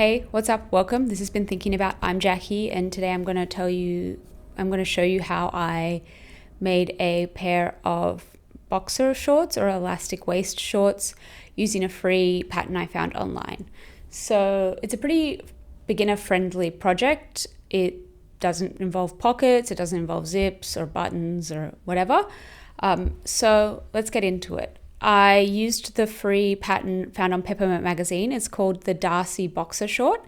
Hey, what's up? Welcome. This has been Thinking About. I'm Jackie, and today I'm going to show you how I made a pair of boxer shorts or elastic waist shorts using a free pattern I found online. So it's a pretty beginner-friendly project. It doesn't involve pockets, it doesn't involve zips or buttons or whatever. So let's get into it. I used the free pattern found on Peppermint Magazine. It's called the Darcy Boxer Short.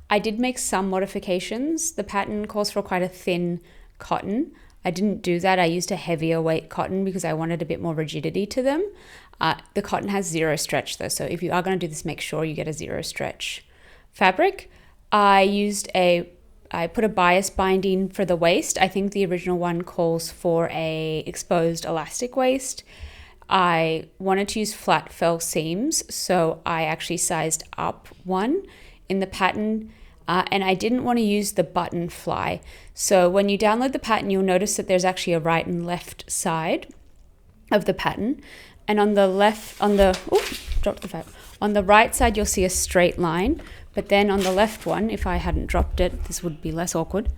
I did make some modifications. The pattern calls for quite a thin cotton. I didn't do that. I used a heavier weight cotton because I wanted a bit more rigidity to them. The cotton has zero stretch though, so if you are going to do this, make sure you get a zero stretch fabric. I put a bias binding for the waist. I think the original one calls for a exposed elastic waist. I wanted to use flat fell seams, so I actually sized up one in the pattern, and I didn't want to use the button fly. So when you download the pattern, you'll notice that there's actually a right and left side of the pattern, and on the right side you'll see a straight line, but then on the left one, if I hadn't dropped it, this would be less awkward.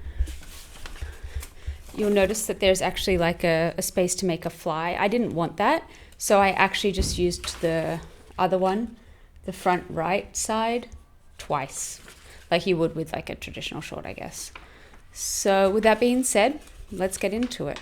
You'll notice that there's actually like a space to make a fly. I didn't want that, so I actually just used the other one, the front right side, twice, like you would with like a traditional short, I guess. So with that being said, let's get into it.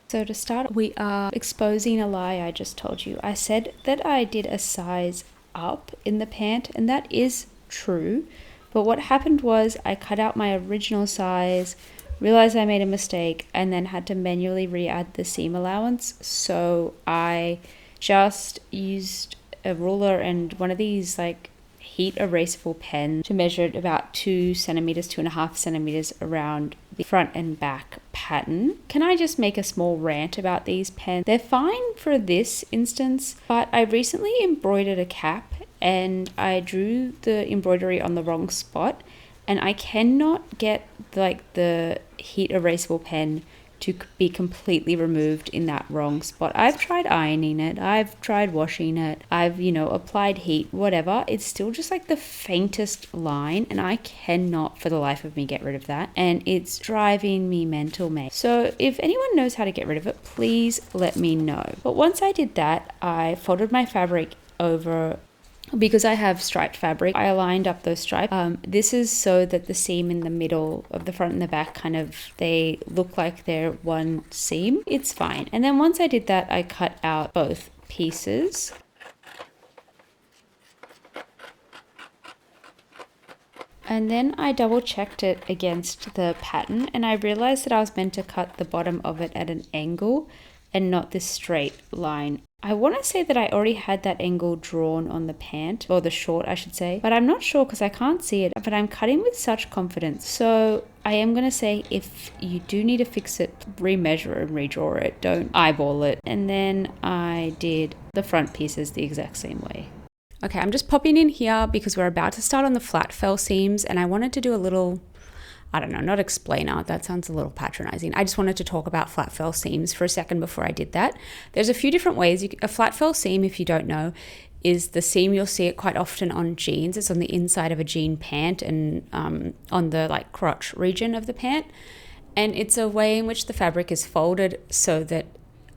So to start, we are exposing a lie I just told you. I said that I did a size up in the pant, and that is true, but what happened was I cut out my original size, realized I made a mistake, and then had to manually re-add the seam allowance. So I just used a ruler and one of these like heat erasable pens to measure it about 2.5 centimeters around the front and back pattern. Can I just make a small rant about these pens? They're fine for this instance, but I recently embroidered a cap and I drew the embroidery on the wrong spot, and I cannot get like the heat erasable pen to be completely removed in that wrong spot. I've tried ironing it, I've tried washing it, I've applied heat, whatever. It's still just like the faintest line, and I cannot for the life of me get rid of that, and it's driving me mental, mate. So if anyone knows how to get rid of it, please let me know. But once I did that, I folded my fabric over. Because I have striped fabric, I aligned up those stripes. This is so that the seam in the middle of the front and the back they look like they're one seam. It's fine. And then once I did that, I cut out both pieces. And then I double checked it against the pattern, and I realized that I was meant to cut the bottom of it at an angle and not this straight line. I want to say that I already had that angle drawn on the pant, or the short I should say, but I'm not sure because I can't see it, but I'm cutting with such confidence. So I am going to say, if you do need to fix it, remeasure and redraw it, don't eyeball it. And then I did the front pieces the exact same way. Okay, I'm just popping in here because we're about to start on the flat fell seams, and I wanted to do a little, I don't know, not explainer, that sounds a little patronizing. I just wanted to talk about flat fell seams for a second before I did that. There's a few different ways. A flat fell seam, if you don't know, is the seam, you'll see it quite often on jeans. It's on the inside of a jean pant and on the like crotch region of the pant. And it's a way in which the fabric is folded so that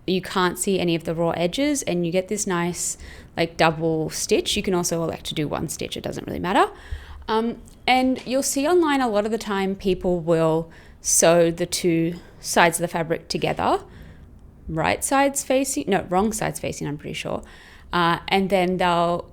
you can't see any of the raw edges, and you get this nice like double stitch. You can also elect to do one stitch, it doesn't really matter. And you'll see online a lot of the time people will sew the two sides of the fabric together, wrong sides facing, I'm pretty sure. And then they'll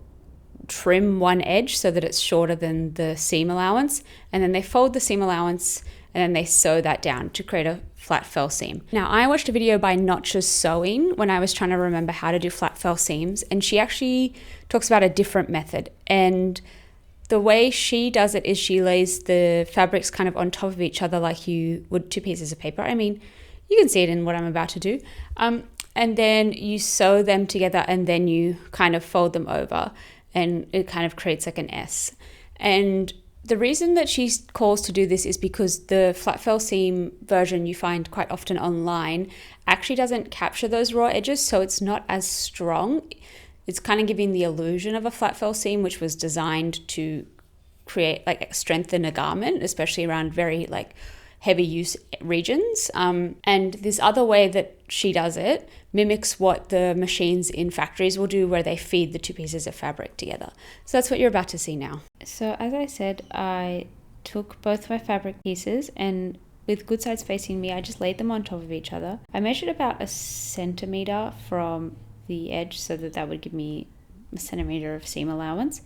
trim one edge so that it's shorter than the seam allowance. And then they fold the seam allowance and then they sew that down to create a flat fell seam. Now, I watched a video by Notch's Sewing when I was trying to remember how to do flat fell seams, and she actually talks about a different method. And the way she does it is she lays the fabrics kind of on top of each other like you would two pieces of paper. I mean, you can see it in what I'm about to do. And then you sew them together, and then you kind of fold them over, and it kind of creates like an S. And the reason that she calls to do this is because the flat fell seam version you find quite often online actually doesn't capture those raw edges, so it's not as strong. It's kind of giving the illusion of a flat fell seam, which was designed to create, like, strengthen a garment, especially around very like heavy use regions. And this other way that she does it mimics what the machines in factories will do, where they feed the two pieces of fabric together. So that's what you're about to see now. So as I said, I took both my fabric pieces, and with good sides facing me, I just laid them on top of each other. I measured about 1 centimeter from the edge so that would give me 1 centimeter of seam allowance.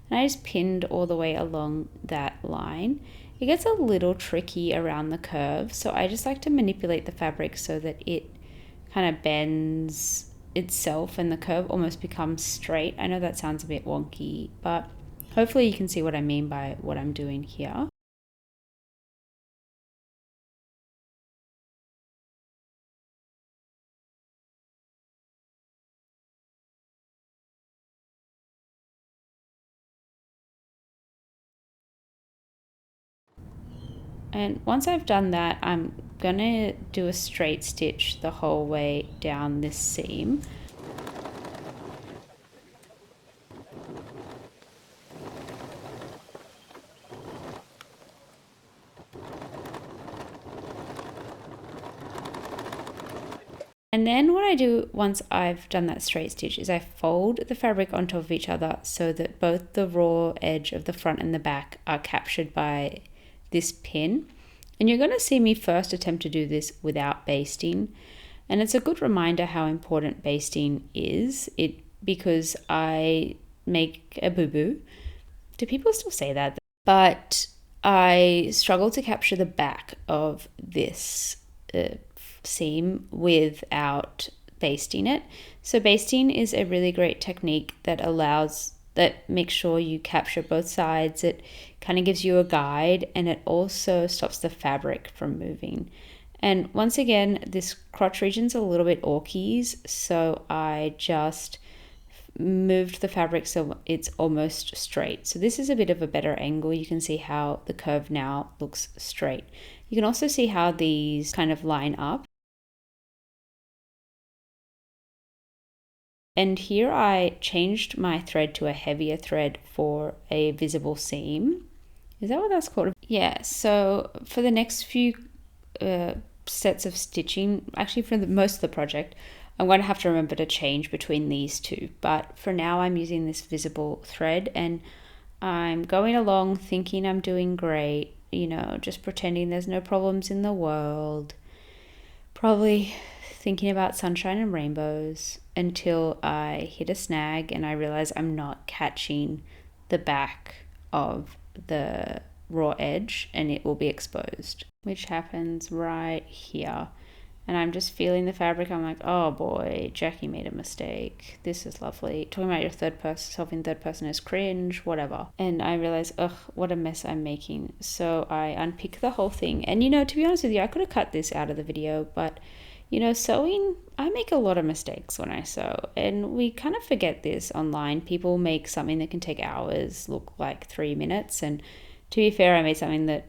And I just pinned all the way along that line. It gets a little tricky around the curve, so I just like to manipulate the fabric so that it kind of bends itself and the curve almost becomes straight. I know that sounds a bit wonky, but hopefully you can see what I mean by what I'm doing here. And once I've done that, I'm gonna do a straight stitch the whole way down this seam. And then what I do once I've done that straight stitch is I fold the fabric on top of each other so that both the raw edge of the front and the back are captured by this pin. And you're going to see me first attempt to do this without basting. And it's a good reminder how important basting is, because I make a boo-boo. Do people still say that? But I struggle to capture the back of this seam without basting it. So basting is a really great technique that makes sure you capture both sides. It kind of gives you a guide, and it also stops the fabric from moving. And once again, this crotch region's a little bit Orkies, so I just moved the fabric so it's almost straight. So this is a bit of a better angle. You can see how the curve now looks straight. You can also see how these kind of line up. And here I changed my thread to a heavier thread for a visible seam. Is that what that's called? Yeah, so for the next few sets of stitching, actually for most of the project, I'm going to have to remember to change between these two. But for now, I'm using this visible thread, and I'm going along thinking I'm doing great, just pretending there's no problems in the world. Probably thinking about sunshine and rainbows, until I hit a snag and I realize I'm not catching the back of the raw edge and it will be exposed, which happens right here. And I'm just feeling the fabric. I'm like, oh boy, Jackie made a mistake. This is lovely. Talking about yourself in third person is cringe, whatever. And I realize, ugh, what a mess I'm making. So I unpick the whole thing. And to be honest with you, I could have cut this out of the video, but sewing, I make a lot of mistakes when I sew, and we kind of forget this online. People make something that can take hours look like 3 minutes, and to be fair, I made something that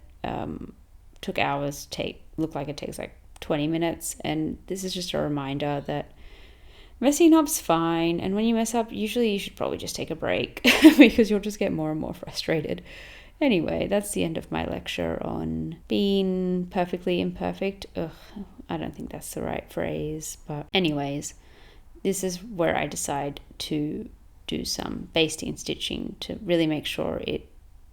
took hours look like it takes like 20 minutes, and this is just a reminder that messing up's fine, and when you mess up, usually you should probably just take a break because you'll just get more and more frustrated. Anyway, that's the end of my lecture on being perfectly imperfect. Ugh, I don't think that's the right phrase, but anyways, this is where I decide to do some basting stitching to really make sure it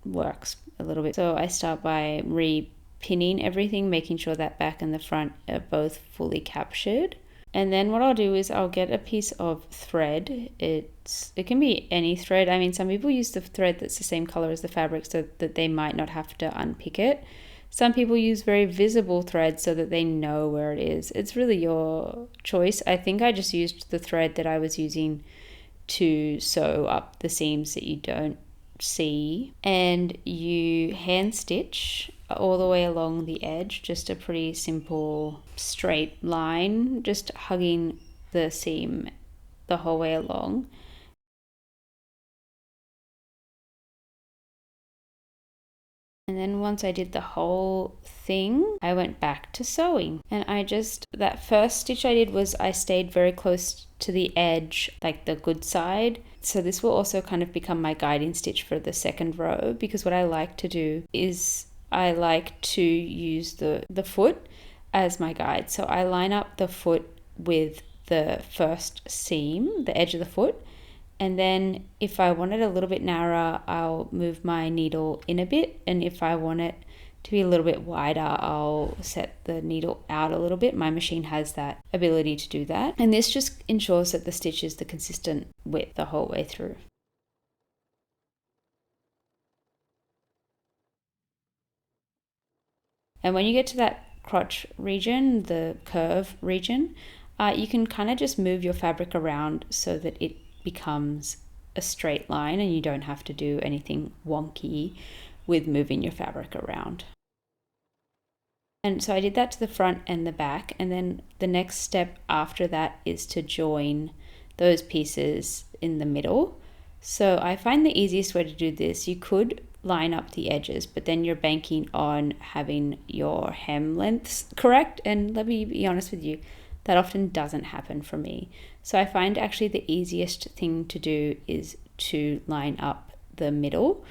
works a little bit. So I start by re-pinning everything, making sure that back and the front are both fully captured. And then what I'll do is I'll get a piece of thread. It can be any thread. I mean, some people use the thread that's the same color as the fabric so that they might not have to unpick it. Some people use very visible thread so that they know where it is. It's really your choice. I think I just used the thread that I was using to sew up the seams that you don't see. And you hand stitch all the way along the edge, just a pretty simple straight line, just hugging the seam the whole way along. And then once I did the whole thing, I went back to sewing. And that first stitch I did was I stayed very close to the edge, like the good side. So this will also kind of become my guiding stitch for the second row, because what I like to do is I like to use the foot as my guide. So I line up the foot with the first seam, the edge of the foot, and then if I want it a little bit narrower, I'll move my needle in a bit, and if I want it to be a little bit wider, I'll set the needle out a little bit. My machine has that ability to do that, and this just ensures that the stitch is the consistent width the whole way through. And when you get to that crotch region, the curve region, you can kind of just move your fabric around so that it becomes a straight line and you don't have to do anything wonky with moving your fabric around. And so I did that to the front and the back, and then the next step after that is to join those pieces in the middle. So I find the easiest way to do this, you could line up the edges, but then you're banking on having your hem lengths correct, and let me be honest with you, that often doesn't happen for me. So I find actually the easiest thing to do is to line up the middle.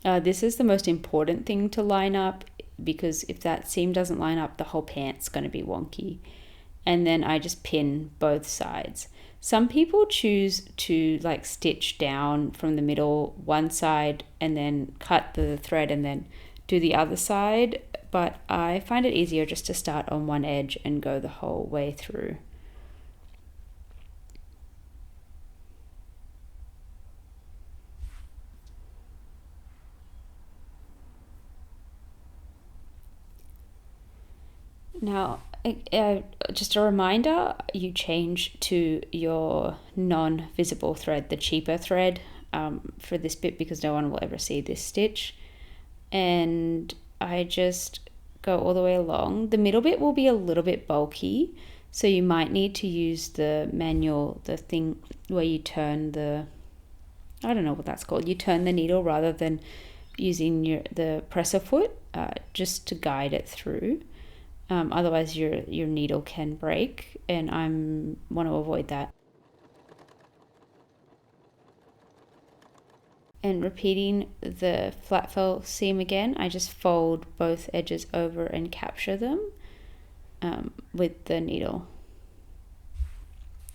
This is the most important thing to line up, because if that seam doesn't line up, the whole pant's going to be wonky. And then I just pin both sides. Some people choose to like stitch down from the middle one side and then cut the thread and then do the other side, but I find it easier just to start on one edge and go the whole way through. Now, just a reminder, you change to your non-visible thread, the cheaper thread, for this bit, because no one will ever see this stitch. And I just go all the way along. The middle bit will be a little bit bulky, so you might need to use the manual, the thing where you turn the, I don't know what that's called, you turn the needle rather than using the presser foot, just to guide it through. Otherwise your needle can break, and I want to avoid that. And repeating the flat fell seam again, I just fold both edges over and capture them with the needle.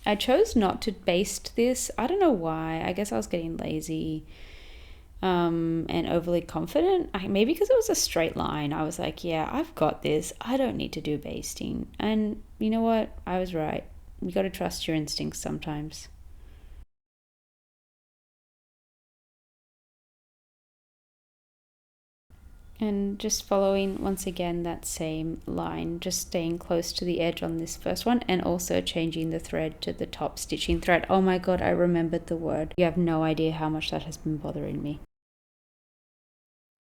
I chose not to baste this. I don't know why. I guess I was getting lazy and overly confident. Maybe because it was a straight line. I was like, yeah, I've got this. I don't need to do basting. And you know what? I was right. You got to trust your instincts sometimes. And just following once again that same line, just staying close to the edge on this first one, and also changing the thread to the top stitching thread. Oh my god, I remembered the word. You have no idea how much that has been bothering me.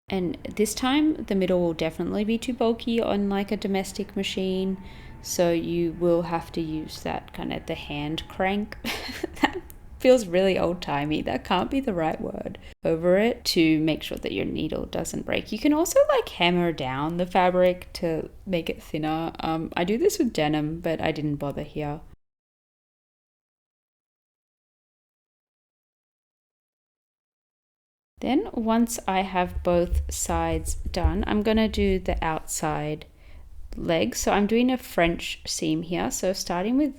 And this time the middle will definitely be too bulky on like a domestic machine, so you will have to use that kind of the hand crank. That feels really old-timey. That can't be the right word. Over it to make sure that your needle doesn't break. You can also like hammer down the fabric to make it thinner. I do this with denim, but I didn't bother here. Then once I have both sides done, I'm going to do the outside leg. So I'm doing a French seam here. So starting with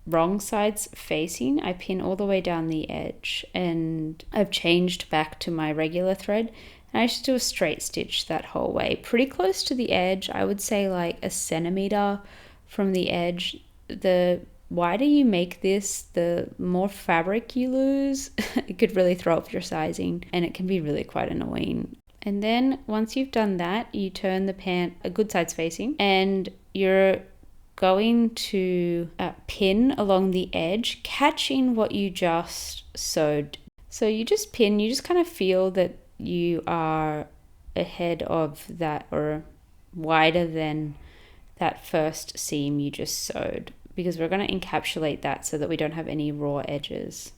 wrong sides facing, I pin all the way down the edge, and I've changed back to my regular thread, and I just do a straight stitch that whole way, pretty close to the edge. I would say like a centimeter from the edge. The wider you make this, the more fabric you lose. It could really throw off your sizing, and it can be really quite annoying. And then once you've done that, you turn the pant a good sides facing, and you're going to pin along the edge, catching what you just sewed. So you just pin, you just kind of feel that you are ahead of that or wider than that first seam you just sewed, because we're going to encapsulate that so that we don't have any raw edges.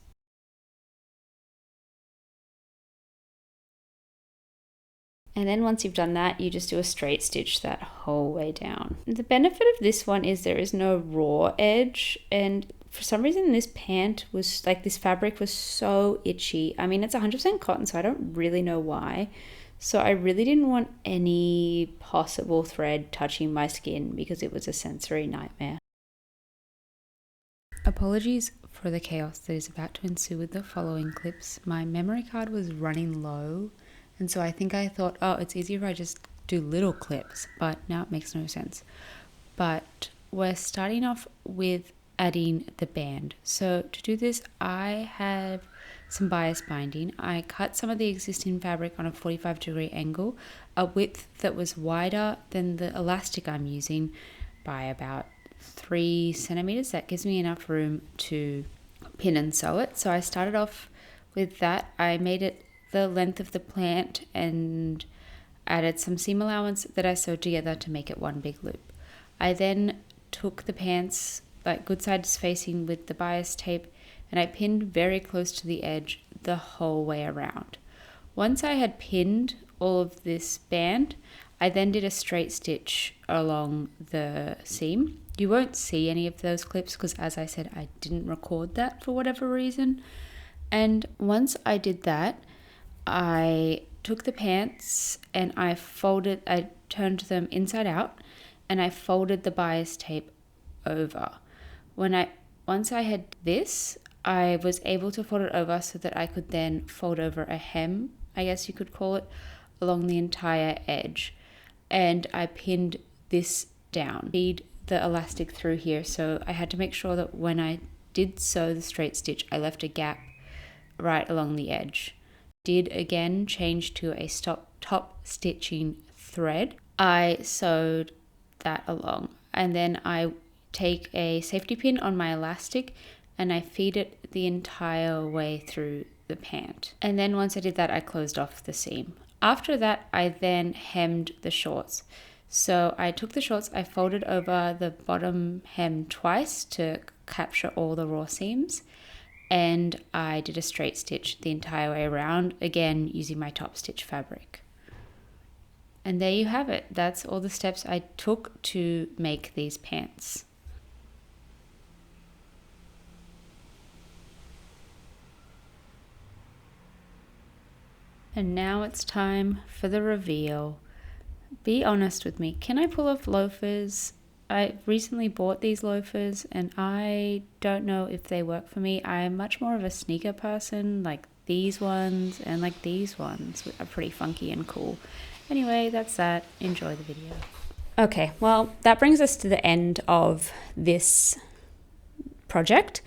And then once you've done that, you just do a straight stitch that whole way down. The benefit of this one is there is no raw edge, and for some reason this pant was like, this fabric was so itchy. I mean, it's 100% cotton, so I don't really know why. So I really didn't want any possible thread touching my skin because it was a sensory nightmare. Apologies for the chaos that is about to ensue with the following clips. My memory card was running low, and so I think I thought, oh, it's easier if I just do little clips, but now it makes no sense. But we're starting off with adding the band. So to do this, I have some bias binding. I cut some of the existing fabric on a 45-degree angle, a width that was wider than the elastic I'm using by about 3 centimeters. That gives me enough room to pin and sew it. So I started off with that. I made it the length of the plant and added some seam allowance that I sewed together to make it one big loop. I then took the pants like good sides facing with the bias tape, and I pinned very close to the edge the whole way around. Once I had pinned all of this band, I then did a straight stitch along the seam. You won't see any of those clips because, as I said, I didn't record that for whatever reason. And once I did that, I took the pants and I turned them inside out, and I folded the bias tape over. Once I had this, I was able to fold it over so that I could then fold over a hem, I guess you could call it, along the entire edge. And I pinned this down, feed the elastic through here. So I had to make sure that when I did sew the straight stitch, I left a gap right along the edge. Did again change to a top stitching thread. I sewed that along, and then I take a safety pin on my elastic and I feed it the entire way through the pant. And then once I did that, I closed off the seam. After that, I then hemmed the shorts. So I took the shorts, I folded over the bottom hem twice to capture all the raw seams, and I did a straight stitch the entire way around, again using my top stitch fabric. And there you have it. That's all the steps I took to make these pants. And now it's time for the reveal. Be honest with me. Can I pull off loafers? I recently bought these loafers and I don't know if they work for me. I'm much more of a sneaker person, like these ones and like these ones are pretty funky and cool. Anyway, that's that. Enjoy the video. Okay, well, that brings us to the end of this project.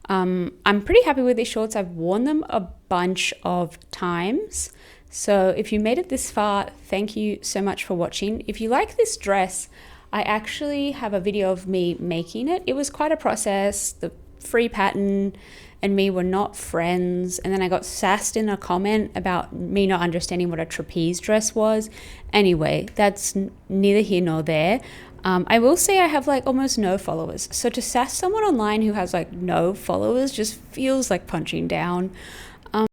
I'm pretty happy with these shorts. I've worn them a bunch of times. So if you made it this far, thank you so much for watching. If you like this dress, I actually have a video of me making it. It was quite a process. The free pattern and me were not friends. And then I got sassed in a comment about me not understanding what a trapeze dress was. Anyway, that's neither here nor there. I will say I have like almost no followers. So to sass someone online who has like no followers just feels like punching down.